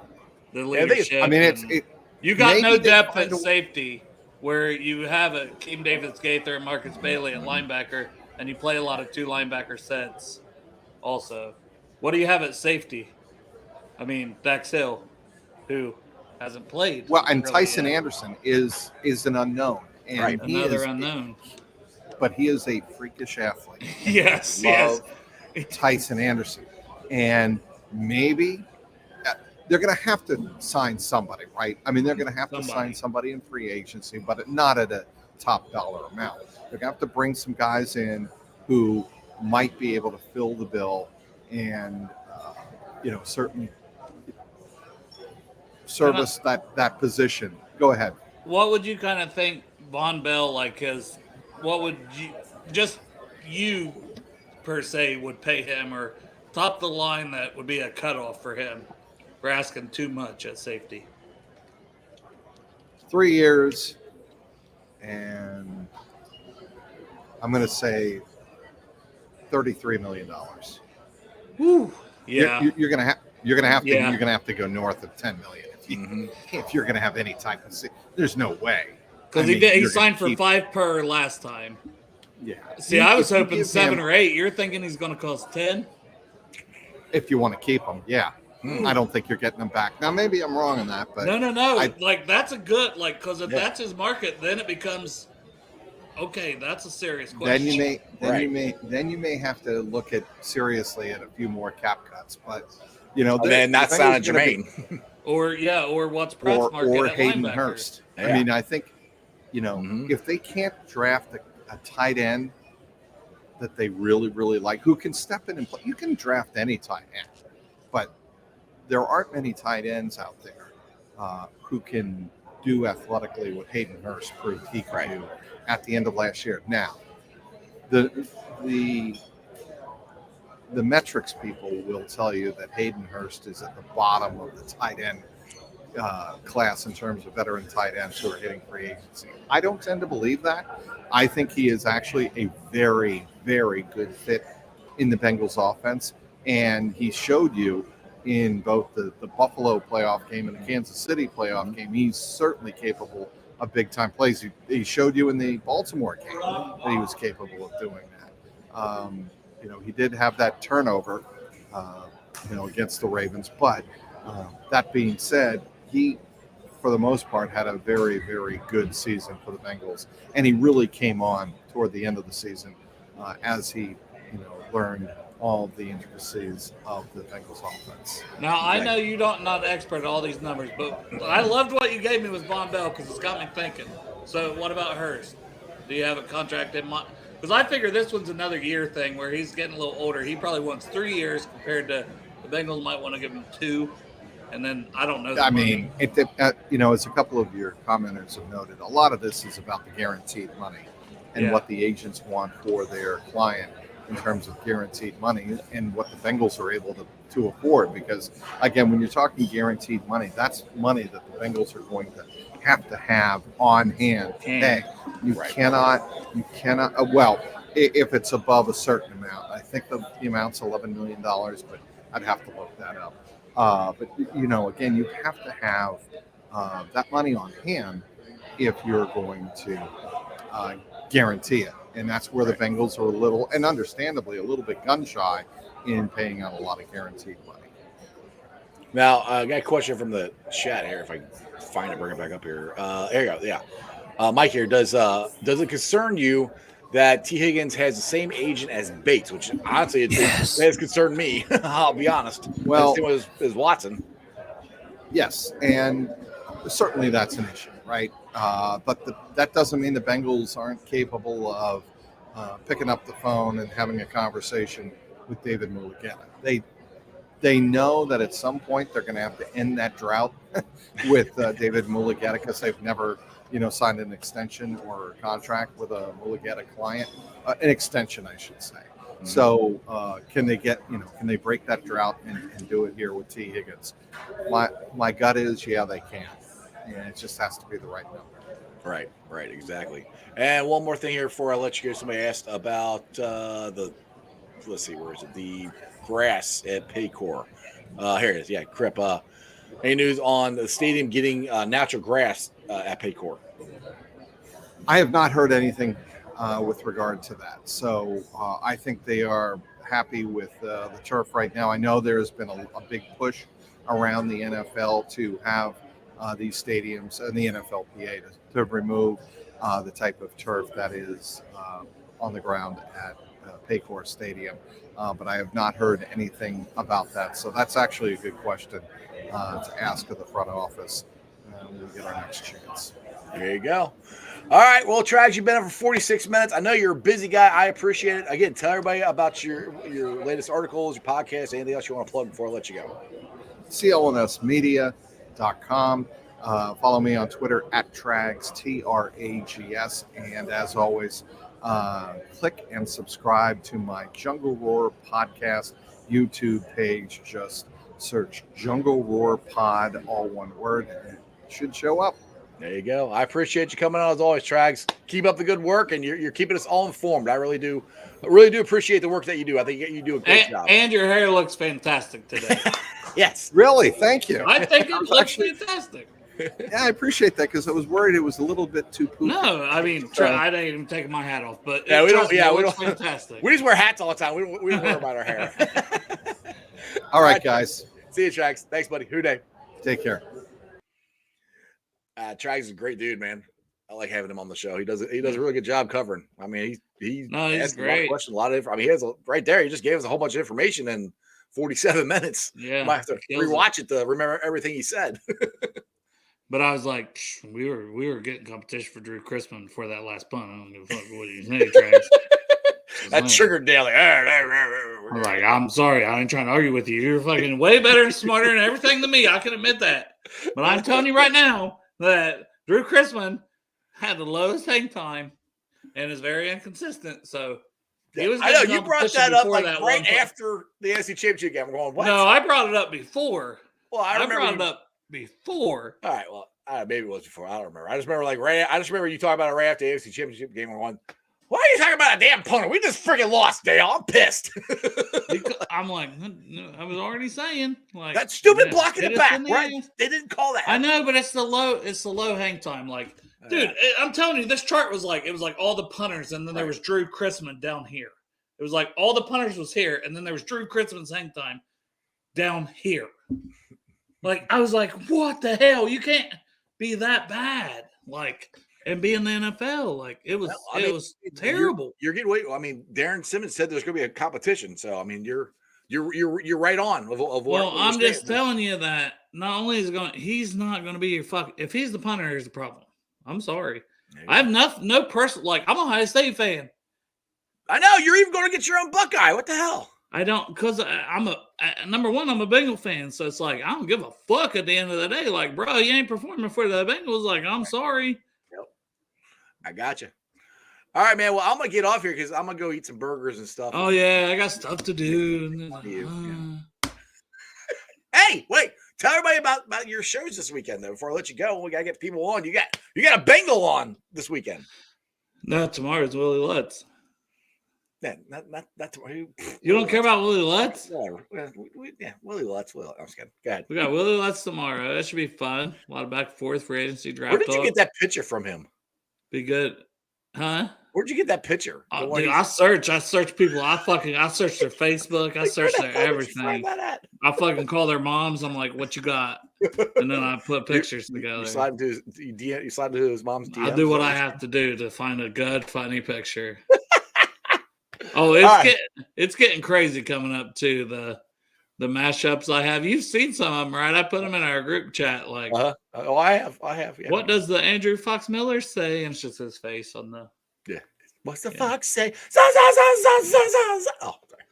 The leadership. I mean, you got no depth at safety, where you have a Keem Davis-Gaither and Marcus Bailey at linebacker, and you play a lot of 2 linebacker sets. Also, what do you have at safety? I mean, Dax Hill, who hasn't played. Well, and really Tyson Anderson is an unknown. And another unknown. But he is a freakish athlete. Yes. Tyson Anderson. And maybe they're going to have to sign somebody, right? I mean, they're going to have to sign somebody in free agency, but not at a top dollar amount. They're going to have to bring some guys in who might be able to fill the bill and, certainly service that position. Go ahead. What would you kind of think Von Bell, what would you per se would pay him, or top the line that would be a cutoff for him for asking too much at safety? 3 years, and I'm going to say $33 million. Woo. Yeah. You're going to have to go north of $10 million if you're going to have any type of. There's no way. Because he signed for 5 per last time. Yeah. See, I was hoping 7 or 8. You're thinking he's going to cost 10? If you want to keep him, yeah. I don't think you're getting him back. Now, maybe I'm wrong on that, but no. That's a good because if that's his market, then it becomes okay. That's a serious question. Then you may have to look at seriously at a few more cap cuts, but then not sign Jermaine or what's Pratt's market or at Hayden linebacker. Hurst. Yeah. I mean, I think if they can't draft a tight end that they really, really like, who can step in and play. You can draft any tight end, but there aren't many tight ends out there who can do athletically what Hayden Hurst proved he could do at the end of last year. Now, the metrics people will tell you that Hayden Hurst is at the bottom of the tight end class in terms of veteran tight ends who are hitting free agency. I don't tend to believe that. I think he is actually a very, very good fit in the Bengals offense, and he showed you in both the Buffalo playoff game and the Kansas City playoff game. He's certainly capable of big-time plays. He showed you in the Baltimore game that he was capable of doing that. He did have that turnover, against the Ravens, but that being said, he, for the most part, had a very, very good season for the Bengals, and he really came on toward the end of the season as he, learned all the intricacies of the Bengals offense. Now, I know you not an expert at all these numbers, but I loved what you gave me with Von Bell because it's got me thinking. So what about Hurst? Do you have a contract in mind? Because I figure this one's another year thing where he's getting a little older. He probably wants 3 years compared to the Bengals might want to give him 2. And then I don't know. I mean, as a couple of your commenters have noted, a lot of this is about the guaranteed money and what the agents want for their client in terms of guaranteed money and what the Bengals are able to afford. Because, again, when you're talking guaranteed money, that's money that the Bengals are going to have on hand to pay. You cannot, if it's above a certain amount. I think the amount's $11 million, but I'd have to look that up. But, again, you have to have that money on hand if you're going to guarantee it. And that's where the Bengals are a little, and understandably, a little bit gun shy in paying out a lot of guaranteed money. Now, I got a question from the chat here. If I can find it, bring it back up here. There you go. Yeah. Mike here. Does it concern you that T. Higgins has the same agent as Bates, which honestly it has concerned me. I'll be honest. Well, it was Watson. Yes, and certainly that's an issue, right? But that doesn't mean the Bengals aren't capable of picking up the phone and having a conversation with David Mulligata. They know that at some point they're going to have to end that drought with David Mulligata because they've never, signed an extension or a contract with a Mulligata client, an extension, I should say. Mm-hmm. So can they break that drought and do it here with T. Higgins? My gut is, yeah, they can. And it just has to be the right number. Right, exactly. And one more thing here before I let you go. Somebody asked about let's see, where is it? The grass at Paycor. Here it is. Yeah, Crip. Any news on the stadium getting natural grass at Paycor? I have not heard anything with regard to that. So I think they are happy with the turf right now. I know there's been a big push around the NFL to have these stadiums and the NFLPA to remove the type of turf that is on the ground at Paycor Stadium. But I have not heard anything about that. So that's actually a good question to ask of the front office when we get our next chance. There you go. All right. Well, Trags, you've been here for 46 minutes. I know you're a busy guy. I appreciate it. Again, tell everybody about your latest articles, your podcast, anything else you want to plug before I let you go. CLNSmedia.com. Follow me on Twitter at Trags, TRAGS. And as always, click and subscribe to my Jungle Roar podcast YouTube page. Just search Jungle Roar Pod, all one word, and it should show up. There you go. I appreciate you coming on as always, Trags. Keep up the good work, and you're keeping us all informed. I really do appreciate the work that you do. I think you do a great job. And your hair looks fantastic today. Yes. Really? Thank you. I think it looks fantastic. Yeah, I appreciate that because I was worried it was a little bit too poofy. No, I mean, I didn't even take my hat off, but yeah, we don't. Fantastic. We just wear hats all the time. We don't worry about our hair. All right, guys. See you, Trags. Thanks, buddy. Hooday. Take care. Trags is a great dude, man. I like having him on the show. He does a really good job covering. I mean, he's great. A lot of. I mean, he has right there. He just gave us a whole bunch of information in 47 minutes. Yeah, might have to rewatch it to remember everything he said. But I was like, we were getting competition for Drew Chrisman before that last punt. I don't give a fuck what you say, Trags. That triggered Daly. I'm like, I'm sorry, I ain't trying to argue with you. You're fucking way better and smarter and everything than me. I can admit that. But I'm telling you right now that Drew Chrisman had the lowest hang time and is very inconsistent. So he was. I know you brought that up like right after the NFC Championship game. I'm going, what? No, I brought it up before. Well, I brought it up before. All right. Well, maybe it was before. I don't remember. I just remember you talking about it right after the AFC Championship game. I'm going, why are you talking about a damn punter? We just freaking lost, Dale. I'm pissed. I'm like, I was already saying, like, that stupid block in the back, right? They didn't call that. I know, but it's the low hang time. Like, dude, I'm telling you, this chart was like, it was like all the punters, and then there was Drew Chrisman down here. It was like all the punters was here, and then there was Drew Chrisman's hang time down here. Like, I was like, what the hell? You can't be that bad. Like, and be in the NFL, like it was, it was terrible. You're getting away. I mean, Darren Simmons said there's going to be a competition, so I mean, you're right on. Well, I'm just telling you that not only is he's not going to be your fuck. If he's the punter, here's the problem. I'm sorry. I have no personal. Like, I'm a Ohio State fan. I know you're even going to get your own Buckeye. What the hell? I don't, because number one, I'm a Bengal fan, so it's like I don't give a fuck at the end of the day. Like, bro, you ain't performing for the Bengals. Like, I'm sorry. I got you. All right, man. Well, I'm gonna get off here because I'm gonna go eat some burgers and stuff. Oh yeah, I got stuff to do. Hey, wait! Tell everybody about your shows this weekend, though. Before I let you go, we gotta get people on. You got a Bengal on this weekend. No, tomorrow's Willie Lutz. Yeah, not tomorrow. You don't care about Willie Lutz? Yeah, Willie Lutz. I'm just kidding. Go ahead. We got Willie Lutz tomorrow. That should be fun. A lot of back and forth for agency draft. Where did you get that picture from him? Be good, huh? Where'd you get that picture? Dude, I search people. I search their Facebook. I search their everything. I fucking call their moms. I'm like, what you got? and then I put pictures together. You slide into his mom's DMs. I'll do what I have to do to find a good, funny picture. It's getting crazy coming up too. The mashups I have. You've seen some of them, right? I put them in our group chat. Like, oh, I have. Yeah. What does the Andrew Fox Miller say? And it's just his face on the. Yeah. What's the fox say? Oh, sorry.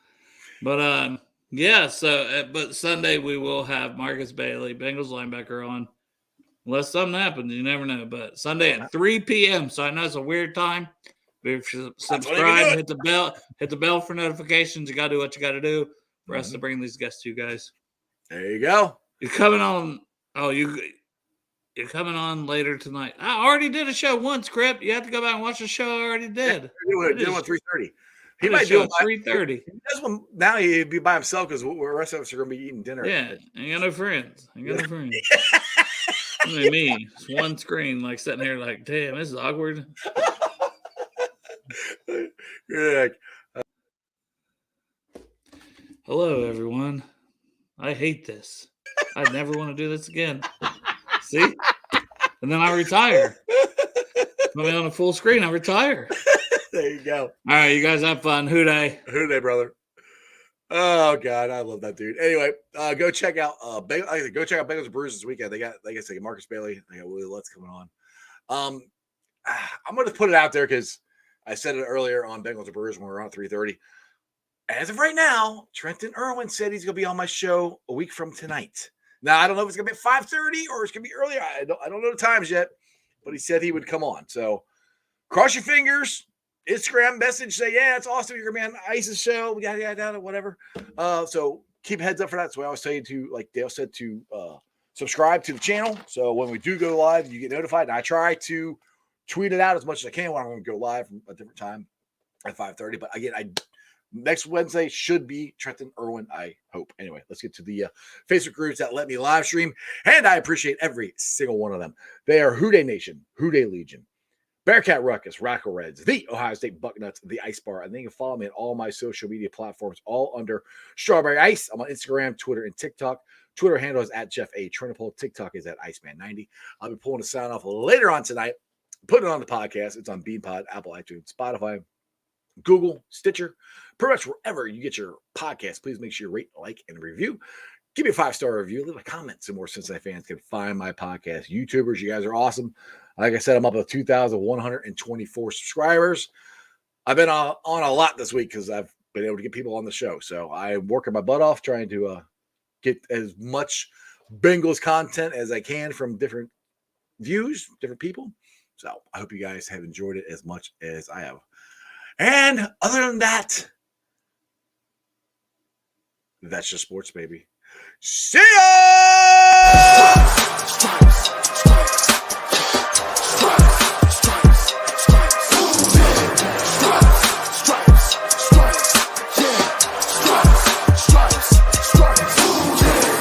But yeah. So, but Sunday we will have Marcus Bailey, Bengals linebacker, on. Unless something happens, you never know. But Sunday at 3 p.m. So I know it's a weird time. But if you subscribe, hit the bell for notifications. You got to do what you got to do for us to bring these guests to you guys. There you go. You're coming on. Oh, you're coming on later tonight. I already did a show once, Crip. You have to go back and watch the show I already did. Did one 3:30. He might do it 3:30. Now he'd be by himself because the rest of us are going to be eating dinner. Yeah, ain't got no friends. Only me. It's one screen, like sitting here, like, damn, this is awkward. You're like, hello, everyone. I hate this. I never want to do this again. See? And then I retire. Put me on a full screen. I retire. There you go. All right, you guys have fun. Hooday. Hooday, brother. Oh God, I love that dude. Anyway, go check out Bengals and Bruins this weekend. They got Marcus Bailey. They got Willie Lutz coming on. I'm going to put it out there because I said it earlier on Bengals and Brewers when we were on 3:30. As of right now, Trenton Irwin said he's going to be on my show a week from tonight. Now, I don't know if it's going to be at 5:30 or it's going to be earlier. I don't know the times yet, but he said he would come on. So cross your fingers. Instagram message, say, yeah, it's awesome. You're going to be on Ice's show. Yada, whatever. So keep heads up for that. So I always tell you to, like Dale said, to subscribe to the channel. So when we do go live, you get notified. And I try to tweet it out as much as I can when I'm going to go live from a different time at 5:30. But again, next Wednesday should be Trenton Irwin, I hope. Anyway, let's get to the Facebook groups that let me live stream. And I appreciate every single one of them. They are Houday Nation, Houday Legion, Bearcat Ruckus, Rackle Reds, the Ohio State Bucknuts, the Ice Bar. And then you can follow me on all my social media platforms, all under Strawberry Ice. I'm on Instagram, Twitter, and TikTok. Twitter handle is at Jeff A. Trinipole. TikTok is at Iceman90. I'll be pulling the sound off later on tonight. Put it on the podcast. It's on BeanPod, Apple iTunes, Spotify, Google, Stitcher, pretty much wherever you get your podcast. Please make sure you rate, like, and review. Give me a 5-star review. Leave a comment so more Cincinnati fans can find my podcast. YouTubers, you guys are awesome. Like I said, I'm up to 2,124 subscribers. I've been on a lot this week because I've been able to get people on the show. So I'm working my butt off trying to get as much Bengals content as I can from different views, different people. So I hope you guys have enjoyed it as much as I have. And other than that, that's just sports, baby. See ya!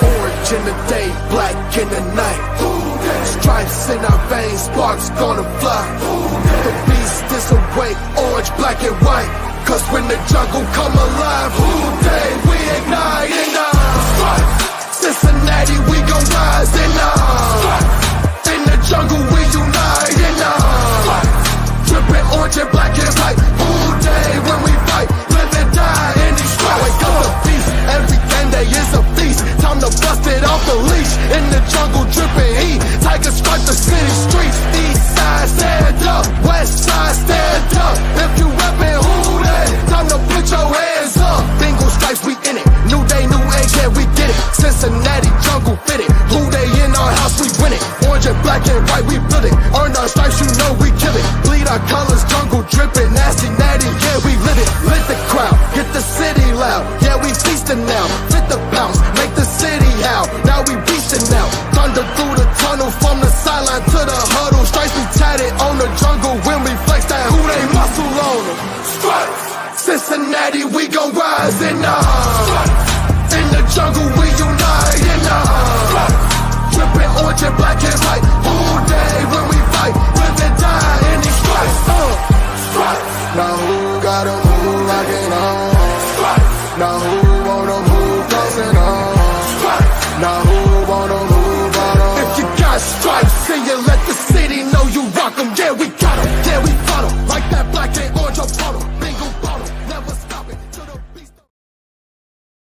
Orange in the day, black in the night. Stripes in our veins, sparks gonna fly. The beast is awake, orange, black, and white. Cause when the jungle come alive, Houday, we ignite in Cincinnati, we gon' rise in the jungle, we unite in drippin' orange and black and white. Houday, when we fight, live and die in these stripes. Wake up the beast, every day is a feast. Time to bust it off the leash. In the jungle, drippin' heat. Tigers strike the city streets. East side, stand up. West side, stand up. If you reppin' Houday, time to put your hands up. Bengals stripes, we in it. New day, new age, yeah, we get it. Cincinnati jungle fitted. Houday in our house, we win it. Orange and black and white, we build it. Earn our stripes, you know we kill it. Bleed our colors, jungle drippin'. Nasty, natty, yeah, we lit it. Lit the crowd, get the city loud. Yeah, we feastin' now. Fit the bounce, make the city howl. Now we beastin' now. Thunder through the tunnel, from the sideline to the huddle. Stripes be tatted on the jungle when we flex that Houday muscle on them. Stripes, Cincinnati, we gon' rise in the jungle, we unite in drippin' orange and black and white. Houday, when we fight, live and die in these stripes. Now who gotta move like it on? Now who wanna move crossing on? Now who wanna move our stripes, and you let the city know you rock 'em. Yeah, we got 'em, yeah, we fought 'em, like that black and orange on photo.